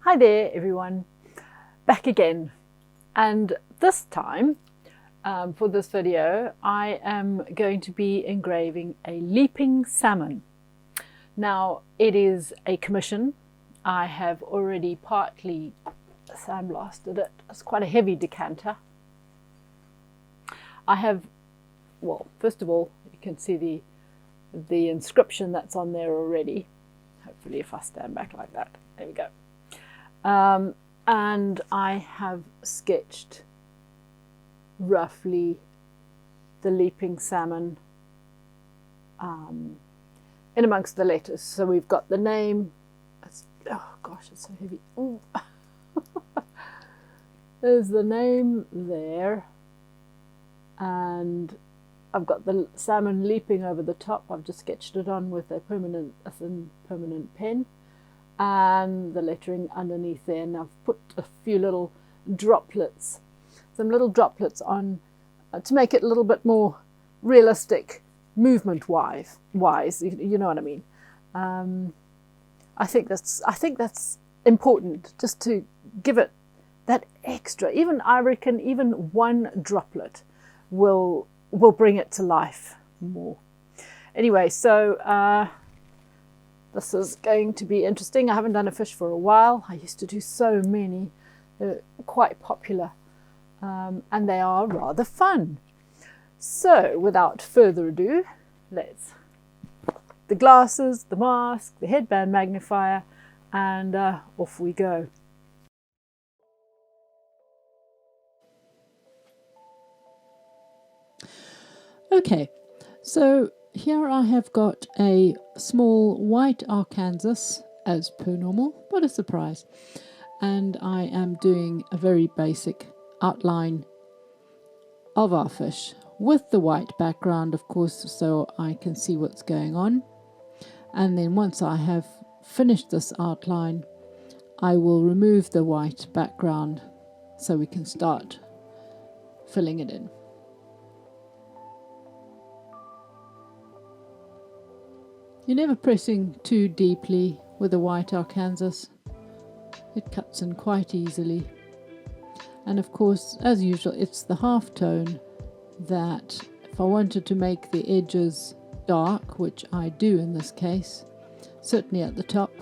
Hi there everyone, back again, and this time for this video I am going to be engraving a leaping salmon. Now it is a commission. I have already partly sandblasted it. It's quite a heavy decanter. I have, well, first of all you can see the inscription that's on there already. Hopefully if I stand back like that, there we go. And I have sketched roughly the leaping salmon in amongst the letters. So we've got the name. Oh gosh, it's so heavy. Ooh. There's the name there, and I've got the salmon leaping over the top. I've just sketched it on with a thin permanent pen, and the lettering underneath there, and I've put a few little droplets, some little droplets on to make it a little bit more realistic movement wise, you know what I mean. I think that's important, just to give it that extra. Even I reckon even one droplet will bring it to life more. Anyway, so this is going to be interesting. I haven't done a fish for a while. I used to do so many. They're quite popular, and they are rather fun. So without further ado, let's the glasses, the mask, the headband magnifier, and off we go. Okay, so here I have got a small white Arkansas, as per normal. What a surprise. And I am doing a very basic outline of our fish with the white background, of course, so I can see what's going on. And then once I have finished this outline, I will remove the white background so we can start filling it in. You're never pressing too deeply with a white Arkansas. It cuts in quite easily. And of course, as usual, it's the half tone that if I wanted to make the edges dark, which I do in this case, certainly at the top,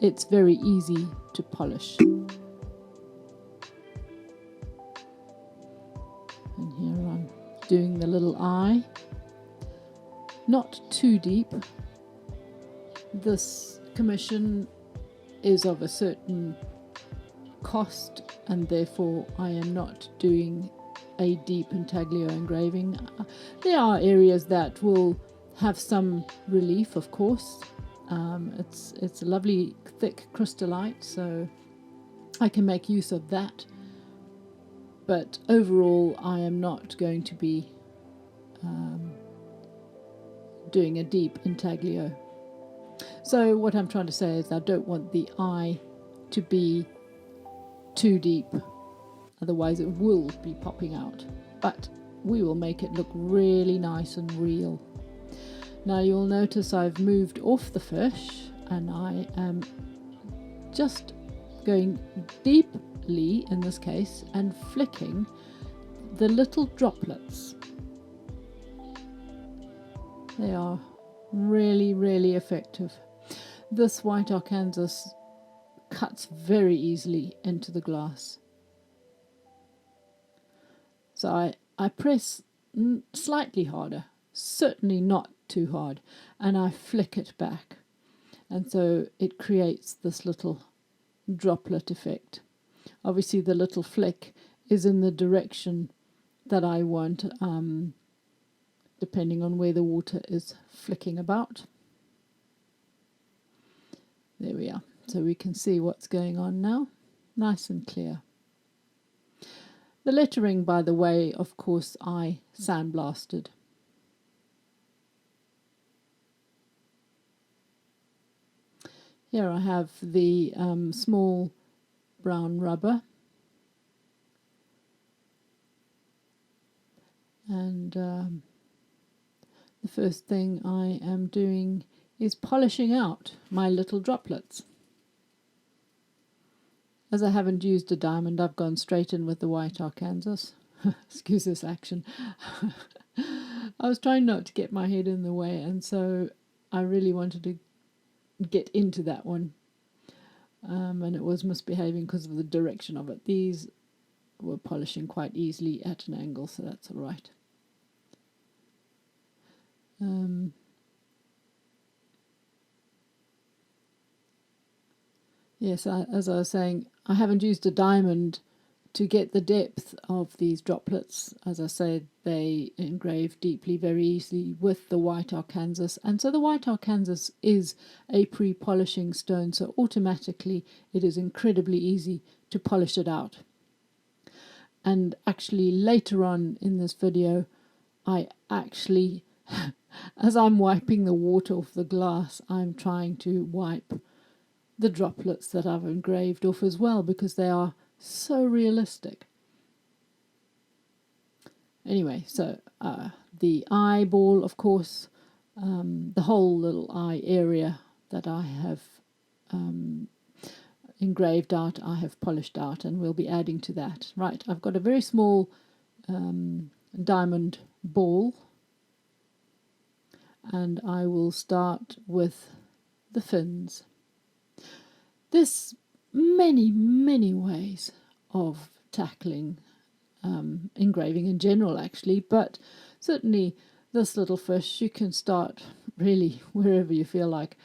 it's very easy to polish. And here I'm doing the little eye. Not too deep. This commission is of a certain cost, and therefore I am not doing a deep intaglio engraving. There are areas that will have some relief, of course. It's a lovely thick crystallite, so I can make use of that. But overall, I am not going to be doing a deep intaglio. So what I'm trying to say is I don't want the eye to be too deep, otherwise it will be popping out, but we will make it look really nice and real. Now you'll notice I've moved off the fish, and I am just going deeply in this case and flicking the little droplets. They are really, really effective. This white Arkansas cuts very easily into the glass. So I press slightly harder, certainly not too hard, and I flick it back. And so it creates this little droplet effect. Obviously the little flick is in the direction that I want, depending on where the water is flicking about. There we are. So we can see what's going on now. Nice and clear. The lettering, by the way, of course, I sandblasted. Here I have the small brown rubber. And the first thing I am doing is polishing out my little droplets. as I haven't used a diamond, I've gone straight in with the white Arkansas. Excuse this action. I was trying not to get my head in the way, and so I really wanted to get into that one. And it was misbehaving because of the direction of it. These were polishing quite easily at an angle, so that's all right. Yes, as I was saying, I haven't used a diamond to get the depth of these droplets. As I said, they engrave deeply very easily with the white Arkansas. And so the white Arkansas is a pre-polishing stone, so automatically it is incredibly easy to polish it out. And actually later on in this video, I actually, as I'm wiping the water off the glass, I'm trying to wipe the droplets that I've engraved off as well, because they are so realistic. Anyway, so the eyeball, of course, the whole little eye area that I have engraved out, I have polished out, and we'll be adding to that. Right, I've got a very small diamond ball, and I will start with the fins. There's many ways of tackling engraving in general, actually, but certainly this little fish, you can start really wherever you feel like,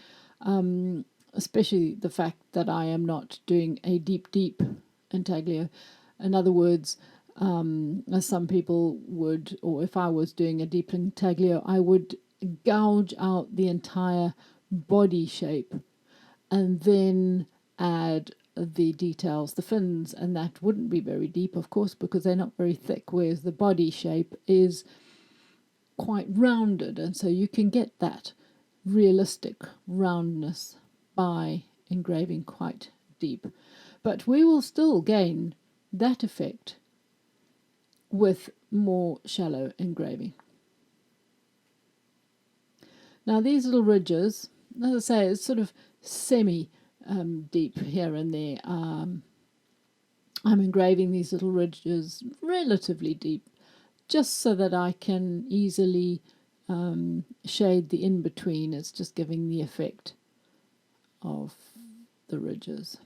especially the fact that I am not doing a deep intaglio. In other words, as some people would, or if I was doing a deep intaglio, I would gouge out the entire body shape and then add the details, the fins, and that wouldn't be very deep, of course, because they're not very thick, whereas the body shape is quite rounded, and so you can get that realistic roundness by engraving quite deep. But we will still gain that effect with more shallow engraving. Now these little ridges, as I say, it's sort of semi deep here and there. I'm engraving these little ridges relatively deep, just so that I can easily shade the in-between. It's just giving the effect of the ridges.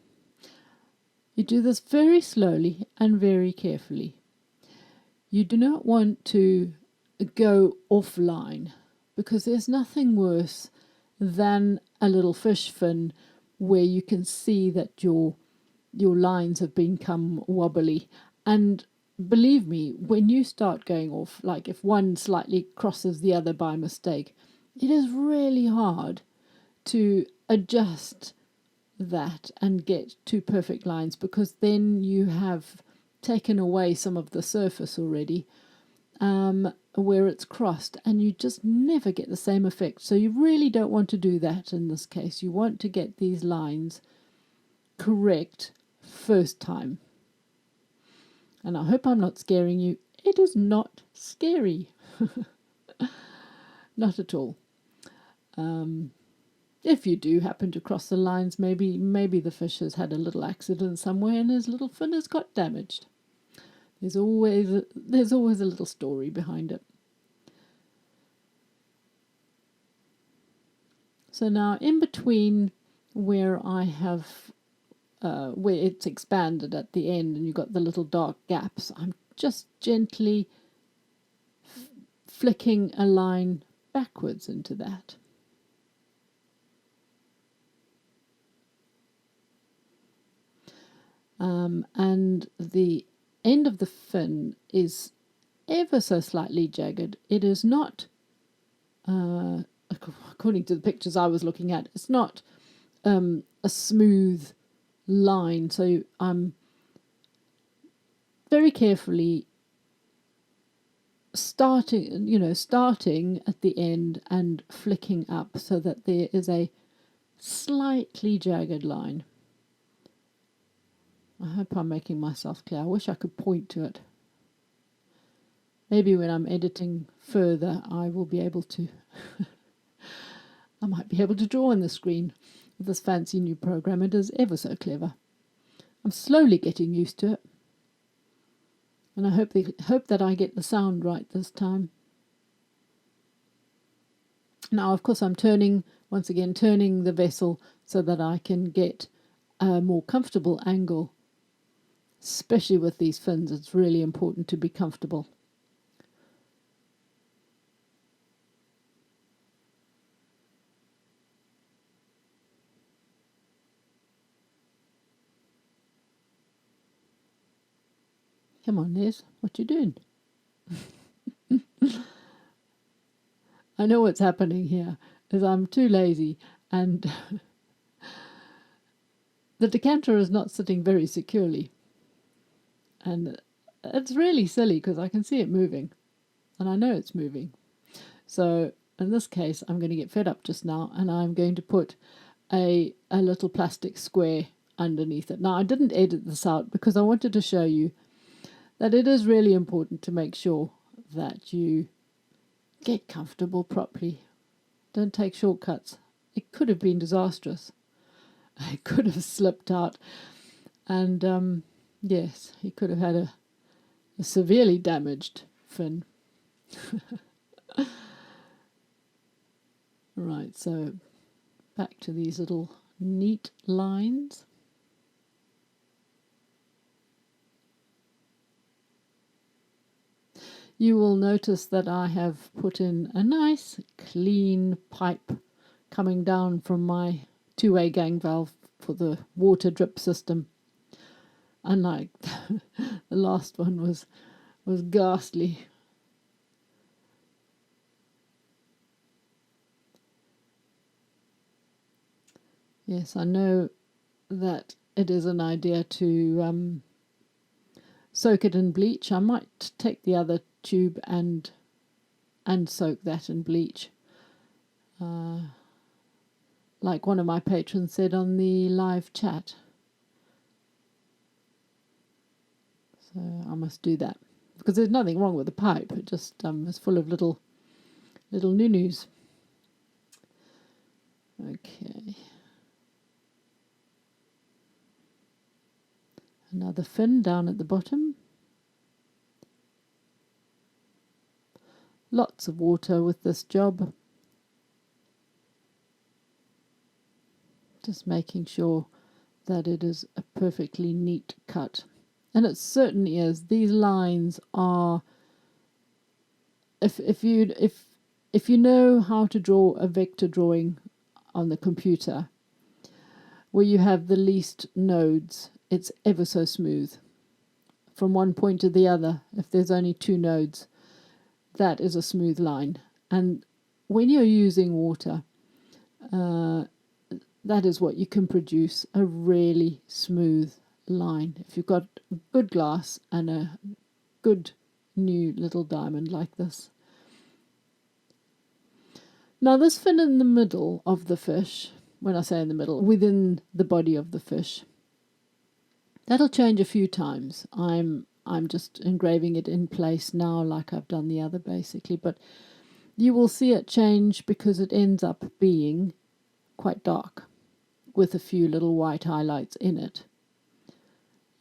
You do this very slowly and very carefully. You do not want to go offline, because there's nothing worse than a little fish fin where you can see that your lines have become wobbly. And believe me, when you start going off, like if one slightly crosses the other by mistake, it is really hard to adjust that and get two perfect lines, because then you have taken away some of the surface already where it's crossed, and you just never get the same effect. So you really don't want to do that in this case. You want to get these lines correct first time. And I hope I'm not scaring you. It is not scary. Not at all. If you do happen to cross the lines, maybe the fish has had a little accident somewhere and his little fin has got damaged. There's always a little story behind it. So now in between where I have where it's expanded at the end and you've got the little dark gaps, I'm just gently flicking a line backwards into that. And the end of the fin is ever so slightly jagged. It is not, according to the pictures I was looking at, it's not a smooth line. So I'm very carefully starting at the end and flicking up so that there is a slightly jagged line. I hope I'm making myself clear. I wish I could point to it. Maybe when I'm editing further, I will be able to. I might be able to draw on the screen with this fancy new program. It is ever so clever. I'm slowly getting used to it. And I hope that I get the sound right this time. Now, of course, I'm turning the vessel so that I can get a more comfortable angle. Especially with these fins, it's really important to be comfortable. Come on, Liz, what you doing? I know what's happening here is I'm too lazy and the decanter is not sitting very securely. And it's really silly because I can see it moving and I know it's moving. So in this case, I'm going to get fed up just now and I'm going to put a little plastic square underneath it. Now, I didn't edit this out because I wanted to show you that it is really important to make sure that you get comfortable properly. Don't take shortcuts. It could have been disastrous. I could have slipped out and yes, he could have had a severely damaged fin. Right, so back to these little neat lines. You will notice that I have put in a nice clean pipe coming down from my two-way gang valve for the water drip system. Unlike the last one was ghastly. Yes, I know that it is an idea to soak it in bleach. I might take the other tube and soak that in bleach. Like one of my patrons said on the live chat. So I must do that. Because there's nothing wrong with the pipe. It just is full of little noo-noos. Okay. Another fin down at the bottom. Lots of water with this job. Just making sure that it is a perfectly neat cut. And it certainly is. These lines are, if you know how to draw a vector drawing on the computer, where you have the least nodes, it's ever so smooth. From one point to the other, if there's only 2 nodes, that is a smooth line. And when you're using water, that is what you can produce, a really smooth line. If you've got good glass and a good new little diamond like this. Now this fin in the middle of the fish, when I say in the middle, within the body of the fish, that'll change a few times. I'm just engraving it in place now like I've done the other basically, but you will see it change because it ends up being quite dark with a few little white highlights in it.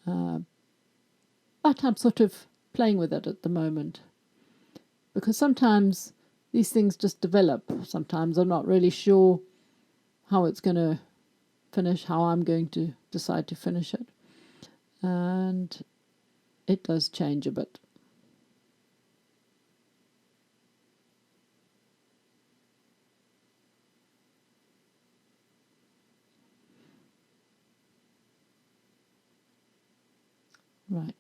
But I'm sort of playing with it at the moment because sometimes these things just develop. Sometimes I'm not really sure how it's going to finish, how I'm going to decide to finish it. And it does change a bit. Right,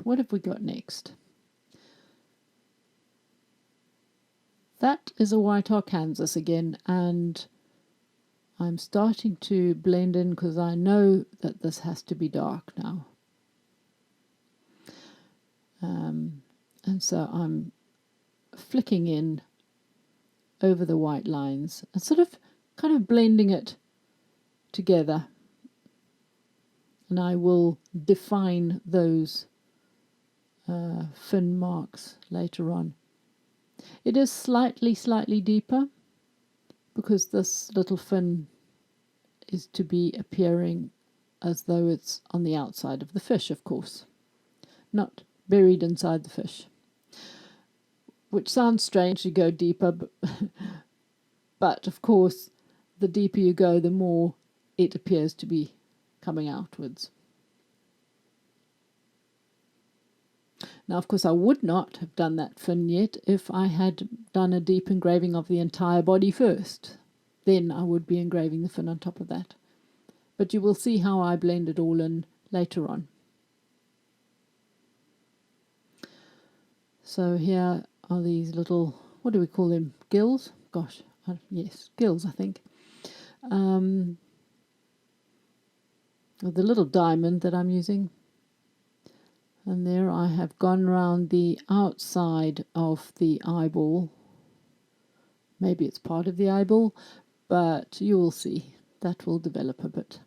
what have we got next? That is a white Arkansas again, and I'm starting to blend in because I know that this has to be dark now. And so I'm flicking in over the white lines and sort of kind of blending it together. And I will define those fin marks later on. It is slightly deeper because this little fin is to be appearing as though it's on the outside of the fish, of course, not buried inside the fish. Which sounds strange to go deeper, but of course, the deeper you go, the more it appears to be coming outwards. Now, of course, I would not have done that fin yet if I had done a deep engraving of the entire body first. Then I would be engraving the fin on top of that. But you will see how I blend it all in later on. So here are these little, what do we call them? Gills? Gosh, yes, gills, I think. The little diamond that I'm using. And there I have gone round the outside of the eyeball. Maybe it's part of the eyeball, but you will see that will develop a bit.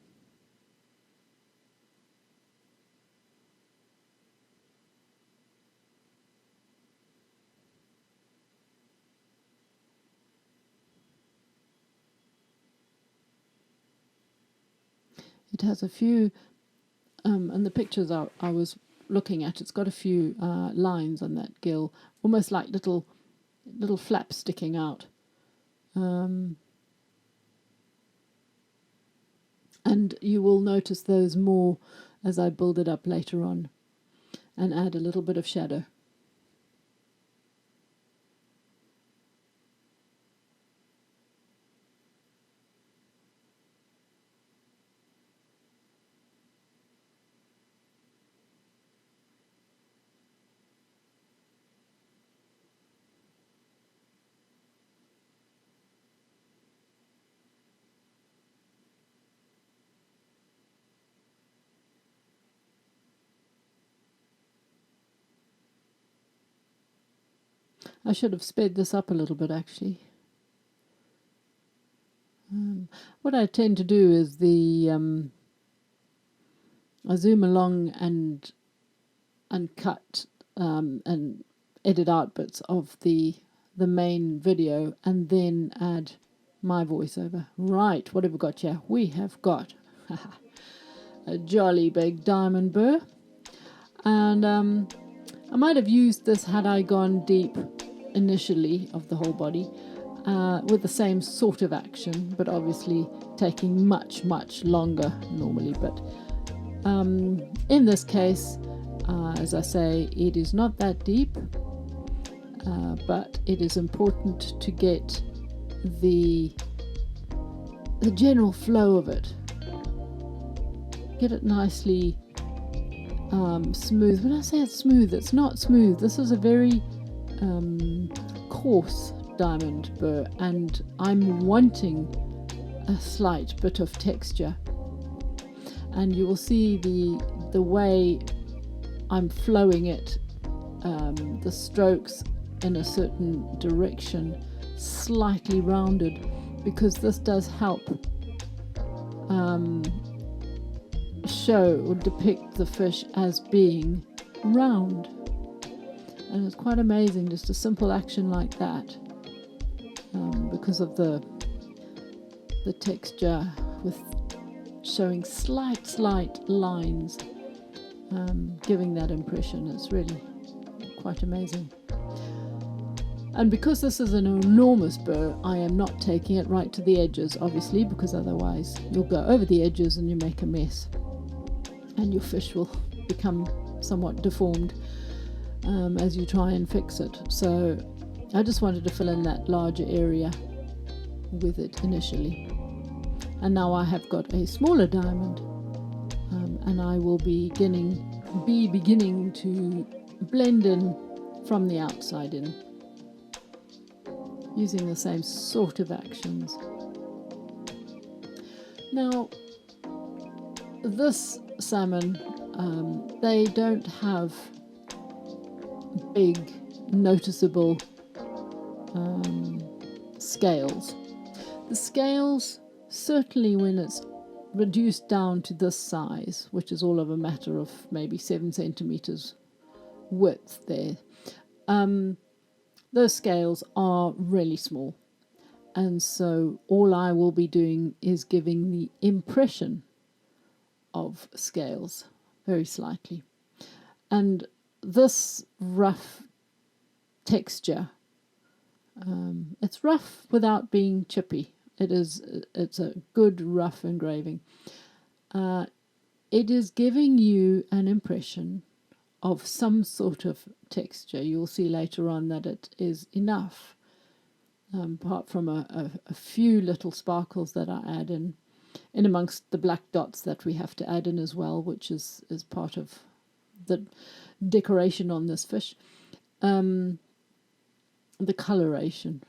It has a few, and the pictures I was looking at, it's got a few lines on that gill, almost like little flaps sticking out. And you will notice those more as I build it up later on and add a little bit of shadow. I should have sped this up a little bit, actually. What I tend to do is I zoom along and cut and edit out bits of the main video and then add my voiceover. Right, what have we got here? We have got a jolly big diamond burr, and I might have used this had I gone deep initially of the whole body with the same sort of action, but obviously taking much longer normally. But in this case, as I say, it is not that deep, but it is important to get the general flow of it. Get it nicely smooth. When I say it's smooth, it's not smooth. This is a very coarse diamond burr, and I'm wanting a slight bit of texture. And you will see the way I'm flowing it, the strokes in a certain direction, slightly rounded, because this does help show or depict the fish as being round. And it's quite amazing, just a simple action like that, because of the texture with showing slight lines, giving that impression. It's really quite amazing. And because this is an enormous burr, I am not taking it right to the edges, obviously, because otherwise you'll go over the edges and you make a mess and your fish will become somewhat deformed as you try and fix it. So I just wanted to fill in that larger area with it initially. And now I have got a smaller diamond, and I will be beginning to blend in from the outside in, using the same sort of actions. Now, this salmon, they don't have big, noticeable scales. The scales, certainly when it's reduced down to this size, which is all of a matter of maybe 7 centimeters width there, those scales are really small. And so all I will be doing is giving the impression of scales, very slightly. And this rough texture, it's rough without being chippy. It's a good rough engraving. It is giving you an impression of some sort of texture. You'll see later on that it is enough, apart from a few little sparkles that I add in amongst the black dots that we have to add in as well, which is part of the decoration on this fish. The decoration.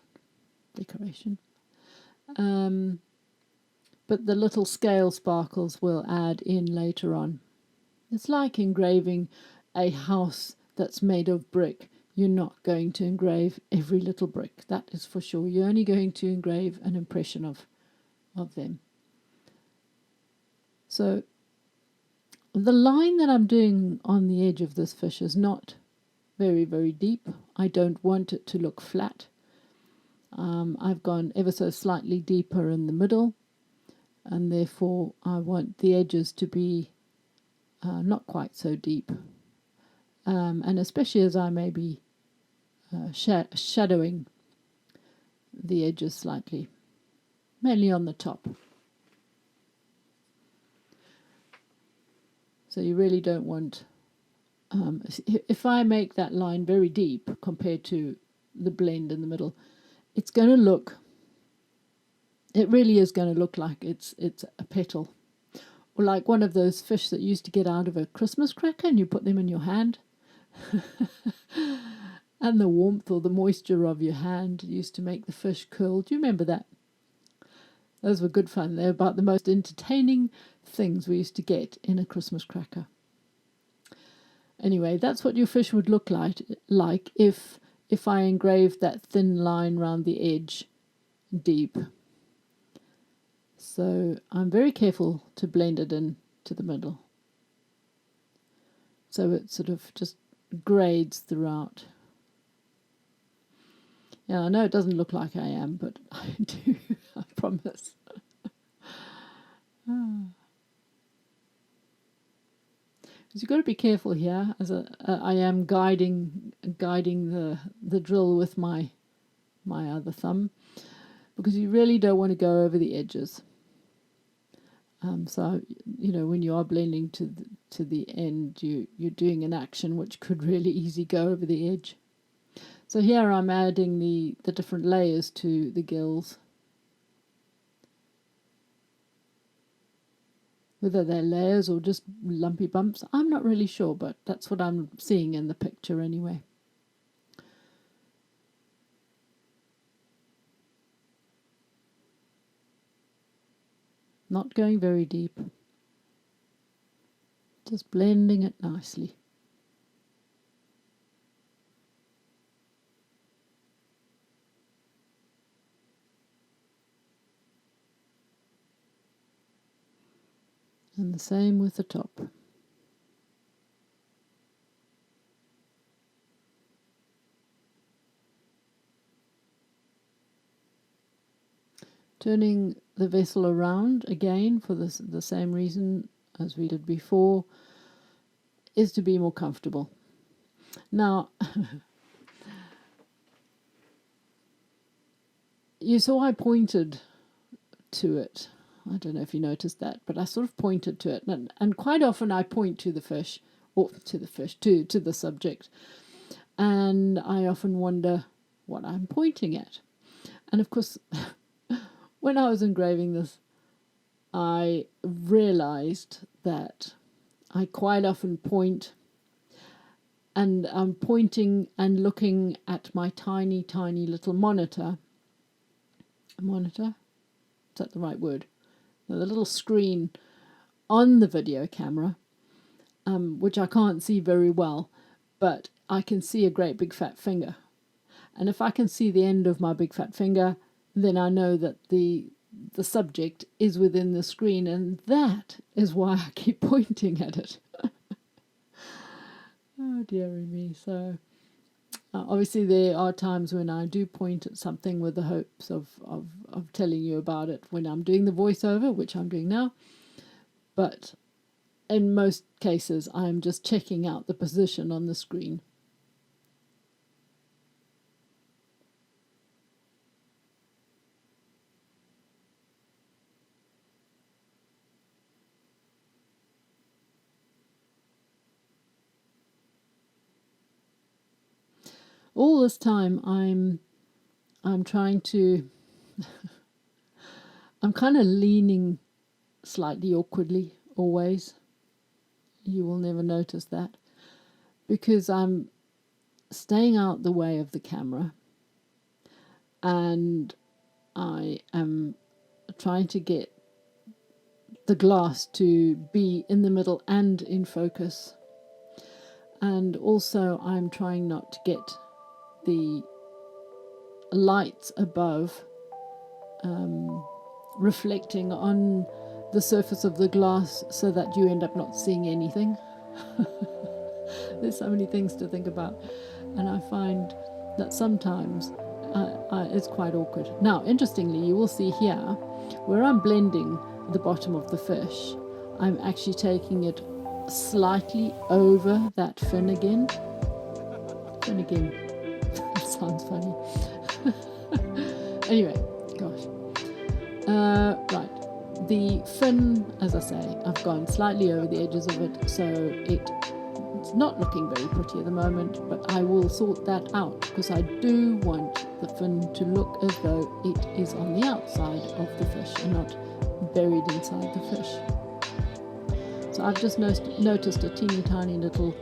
But the little scale sparkles will add in later on. It's like engraving a house that's made of brick. You're not going to engrave every little brick, that is for sure. You're only going to engrave an impression of them. So the line that I'm doing on the edge of this fish is not very, very deep. I don't want it to look flat. I've gone ever so slightly deeper in the middle, and therefore I want the edges to be not quite so deep. And especially as I may be shadowing the edges slightly, mainly on the top. So you really don't want, if I make that line very deep compared to the blend in the middle, it's going to look, it really is going to look like it's a petal. Or like one of those fish that you used to get out of a Christmas cracker and you put them in your hand. And the warmth or the moisture of your hand used to make the fish curl. Do you remember that? Those were good fun. They're about the most entertaining things we used to get in a Christmas cracker. Anyway, that's what your fish would look like if I engraved that thin line round the edge deep. So I'm very careful to blend it in to the middle. So it sort of just grades throughout. Yeah, I know it doesn't look like I am, but I do, I promise. Because you've got to be careful here, as I am guiding the drill with my other thumb, because you really don't want to go over the edges. So when you are blending to the end, you're doing an action which could really easily go over the edge. So here I'm adding the different layers to the gills. Whether they're layers or just lumpy bumps, I'm not really sure, but that's what I'm seeing in the picture anyway. Not going very deep. Just blending it nicely. And the same with the top. Turning the vessel around again for the same reason as we did before, is to be more comfortable. Now, you saw I pointed to it. I don't know if you noticed that, but I sort of pointed to it. And quite often I point to the fish, or to the subject. And I often wonder what I'm pointing at. And of course, when I was engraving this, I realized that I quite often point, and I'm pointing and looking at my tiny, tiny little monitor. A monitor? Is that the right word? The little screen on the video camera, which I can't see very well, but I can see a great big fat finger. And if I can see the end of my big fat finger, then I know that the subject is within the screen, and that is why I keep pointing at it. Oh dearie me. So obviously there are times when I do point at something with the hopes of telling you about it when I'm doing the voiceover, which I'm doing now. But in most cases, I'm just checking out the position on the screen. All this time, I'm trying to. I'm kind of leaning slightly awkwardly always. You will never notice that because I'm staying out the way of the camera, and I am trying to get the glass to be in the middle and in focus. And also I'm trying not to get the lights above reflecting on the surface of the glass so that you end up not seeing anything. There's so many things to think about, and I find that sometimes it's quite awkward. Now, interestingly, you will see here where I'm blending the bottom of the fish, I'm actually taking it slightly over that fin again. Fin again. That sounds funny. Anyway, gosh. Right. The fin, as I say, I've gone slightly over the edges of it, so it's not looking very pretty at the moment, but I will sort that out because I do want the fin to look as though it is on the outside of the fish and not buried inside the fish. So I've just noticed a teeny tiny little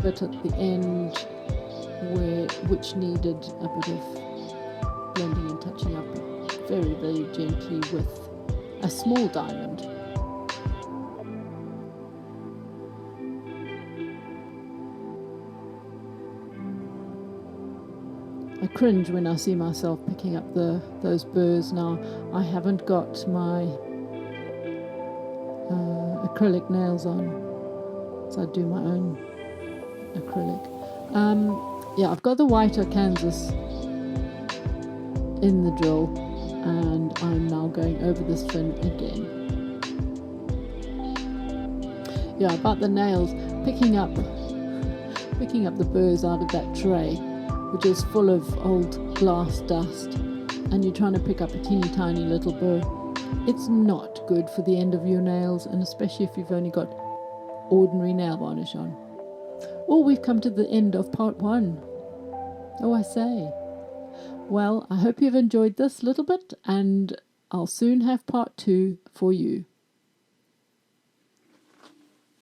bit at the end which needed a bit of blending and touching up very, very gently with a small diamond. I cringe when I see myself picking up those burrs now. I haven't got my acrylic nails on, so I do my own acrylic. Yeah, I've got the white Arkansas in the drill, and I'm now going over this fin again. Yeah, about the nails, picking up the burrs out of that tray, which is full of old glass dust, and you're trying to pick up a teeny tiny little burr. It's not good for the end of your nails, and especially if you've only got ordinary nail varnish on. Oh, we've come to the end of part 1. Oh, I say. Well, I hope you've enjoyed this little bit, and I'll soon have part 2 for you.